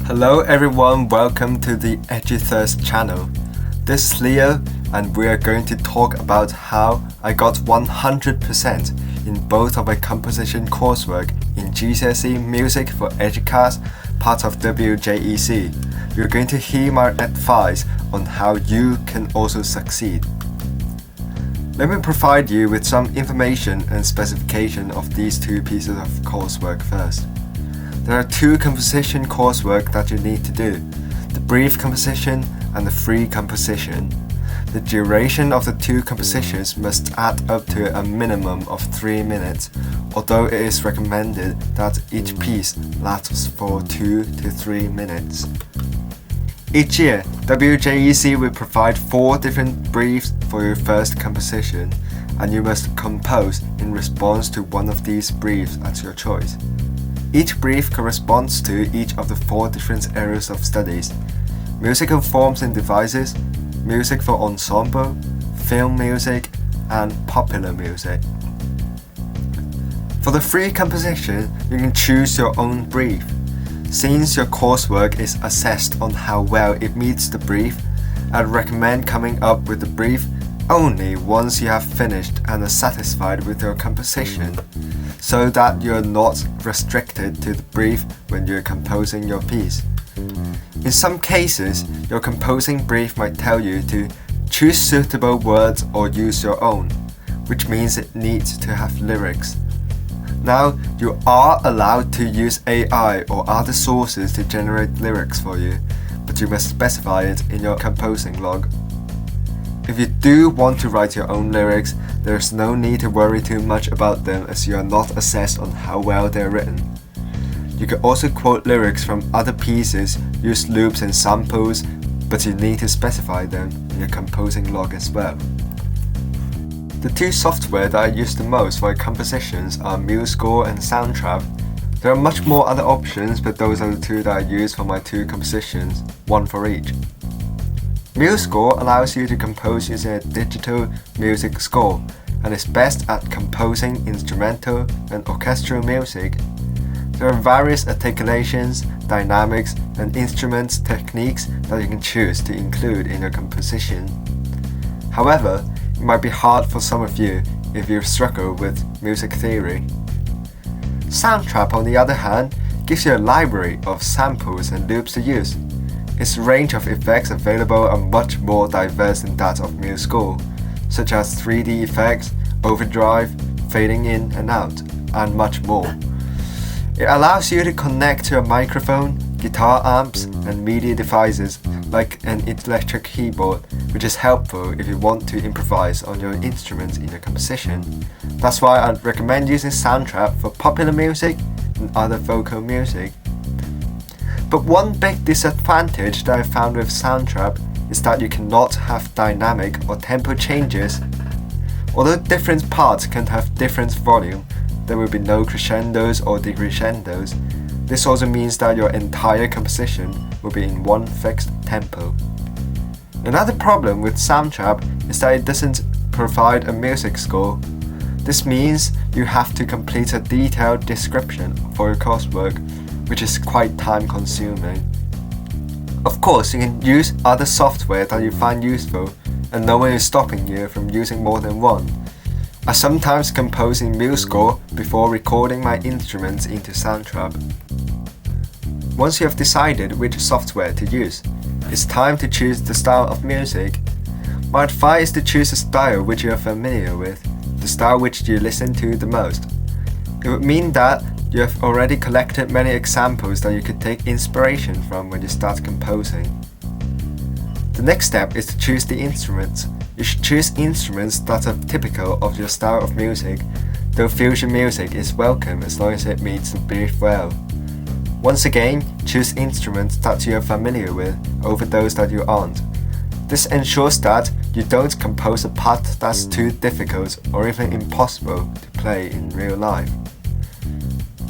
Hello everyone, welcome to the Eduqas channel. This is Leo and we are going to talk about how I got 100% in both of my composition coursework in GCSE Music for Eduqas, part of WJEC. You're going to hear my advice on how you can also succeed. Let me provide you with some information and specification of these two pieces of coursework first. There are two composition coursework that you need to do, the brief composition and the free composition. The duration of the two compositions must add up to a minimum of 3 minutes, although it is recommended that each piece lasts for 2 to 3 minutes. Each year, WJEC will provide 4 different briefs for your first composition, and you must compose in response to one of these briefs at your choice. Each brief corresponds to each of the 4 different areas of studies: musical forms and devices, music for ensemble, film music, and popular music. For the free composition, you can choose your own brief. Since your coursework is assessed on how well it meets the brief, I'd recommend coming up with the brief only once you have finished and are satisfied with your composition, so that you're not restricted to the brief when you're composing your piece. In some cases, your composing brief might tell you to choose suitable words or use your own, which means it needs to have lyrics. Now, you are allowed to use AI or other sources to generate lyrics for you, but you must specify it in your composing log. If you do want to write your own lyrics, there is no need to worry too much about them as you are not assessed on how well they're written. You can also quote lyrics from other pieces, use loops and samples, but you need to specify them in your composing log as well. The two software that I use the most for my compositions are MuseScore and Soundtrap. There are much more other options, but those are the two that I use for my 2 compositions, one for each. MuseScore allows you to compose using a digital music score and is best at composing instrumental and orchestral music. There are various articulations, dynamics, and instrument techniques that you can choose to include in your composition. However, it might be hard for some of you if you struggle with music theory. Soundtrap, on the other hand, gives you a library of samples and loops to use. Its range of effects available are much more diverse than that of MuseScore, such as 3D effects, overdrive, fading in and out, and much more. It allows you to connect to a microphone, guitar amps, and media devices like an electric keyboard, which is helpful if you want to improvise on your instruments in your composition. That's why I'd recommend using Soundtrap for popular music and other vocal music. But one big disadvantage that I found with Soundtrap is that you cannot have dynamic or tempo changes. Although different parts can have different volume, there will be no crescendos or decrescendos. This also means that your entire composition will be in one fixed tempo. Another problem with Soundtrap is that it doesn't provide a music score. This means you have to complete a detailed description for your coursework, which is quite time-consuming. Of course, you can use other software that you find useful, and no one is stopping you from using more than one. I sometimes compose in MuseScore before recording my instruments into Soundtrap. Once you have decided which software to use, it's time to choose the style of music. My advice is to choose a style which you are familiar with, the style which you listen to the most. It would mean that you have already collected many examples that you could take inspiration from when you start composing. The next step is to choose the instruments. You should choose instruments that are typical of your style of music, though fusion music is welcome as long as it meets the brief well. Once again, choose instruments that you are familiar with over those that you aren't. This ensures that you don't compose a part that's too difficult or even impossible to play in real life.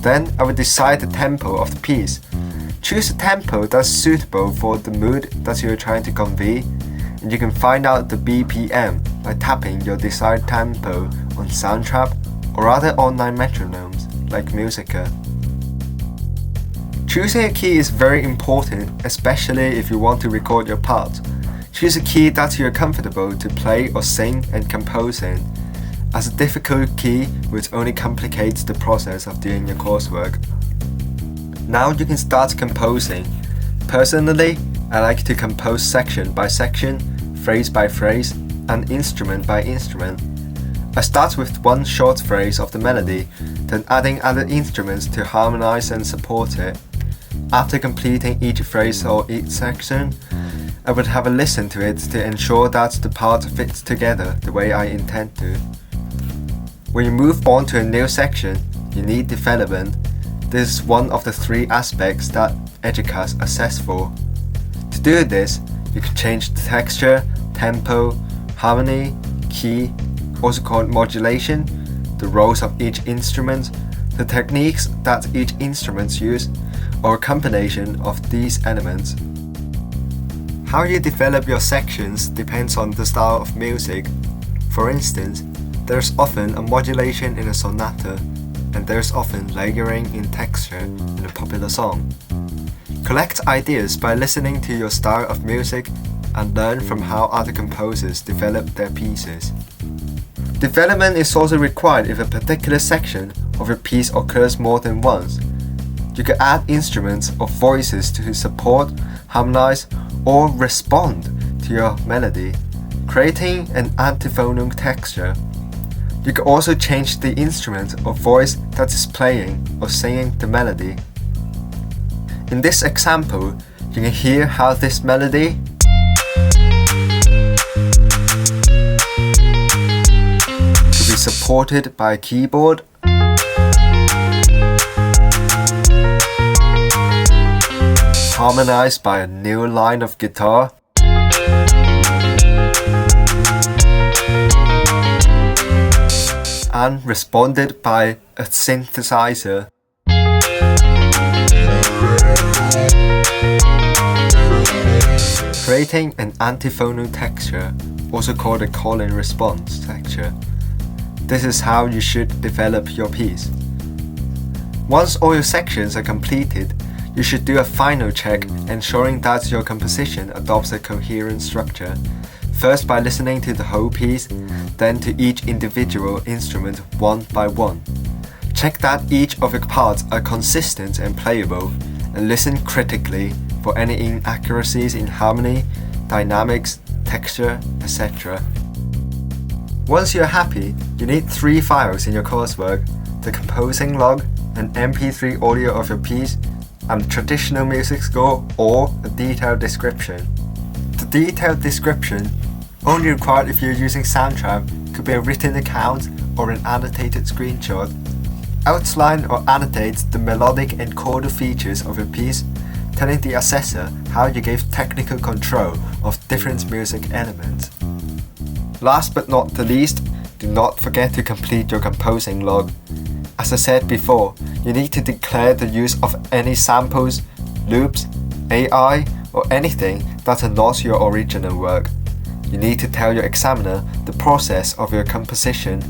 Then I will decide the tempo of the piece. Choose a tempo that's suitable for the mood that you are trying to convey, and you can find out the BPM by tapping your desired tempo on Soundtrap or other online metronomes like Musica. Choosing a key is very important, especially if you want to record your part. Choose a key that you're comfortable to play or sing and compose in, as a difficult key would only complicate the process of doing your coursework. Now you can start composing. Personally, I like to compose section by section, phrase by phrase, and instrument by instrument. I start with one short phrase of the melody, then adding other instruments to harmonize and support it. After completing each phrase or each section, I would have a listen to it to ensure that the part fits together the way I intend to. When you move on to a new section, you need development. This is one of the 3 aspects that Eduqas assess for. To do this, you can change the texture, tempo, harmony, key, also called modulation, the roles of each instrument, the techniques that each instrument use, or a combination of these elements. How you develop your sections depends on the style of music. For instance, there's often a modulation in a sonata, and there's often layering in texture in a popular song. Collect ideas by listening to your style of music and learn from how other composers develop their pieces. Development is also required if a particular section of your piece occurs more than once. You can add instruments or voices to support, harmonize, or respond to your melody, creating an antiphonal texture. You can also change the instrument or voice that is playing or singing the melody. In this example, you can hear how this melody could be supported by a keyboard, harmonized by a new line of guitar, and responded by a synthesizer. Creating an antiphonal texture, also called a call and response texture. This is how you should develop your piece. Once all your sections are completed, you should do a final check, ensuring that your composition adopts a coherent structure. First by listening to the whole piece, then to each individual instrument one by one. Check that each of your parts are consistent and playable, and listen critically for any inaccuracies in harmony, dynamics, texture, etc. Once you're happy, you need 3 files in your coursework: the composing log, an MP3 audio of your piece, and a traditional music score or a detailed description. The detailed description, only required if you're using Soundtrap, could be a written account or an annotated screenshot. Outline or annotate the melodic and chordal features of your piece, telling the assessor how you gave technical control of different music elements. Last but not the least, do not forget to complete your composing log. As I said before, you need to declare the use of any samples, loops, AI, or anything that are not your original work. You need to tell your examiner the process of your composition,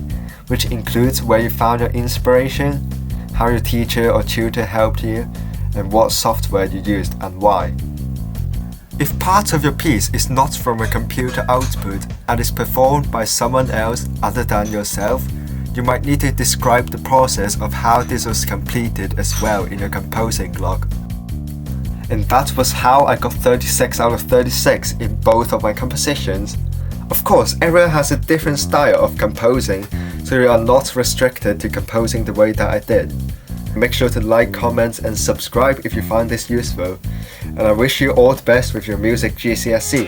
which includes where you found your inspiration, how your teacher or tutor helped you, and what software you used and why. If part of your piece is not from a computer output and is performed by someone else other than yourself, you might need to describe the process of how this was completed as well in your composing log. And that was how I got 36 out of 36 in both of my compositions. Of course, everyone has a different style of composing, so you are not restricted to composing the way that I did. Make sure to like, comment and subscribe if you find this useful. And I wish you all the best with your music GCSE.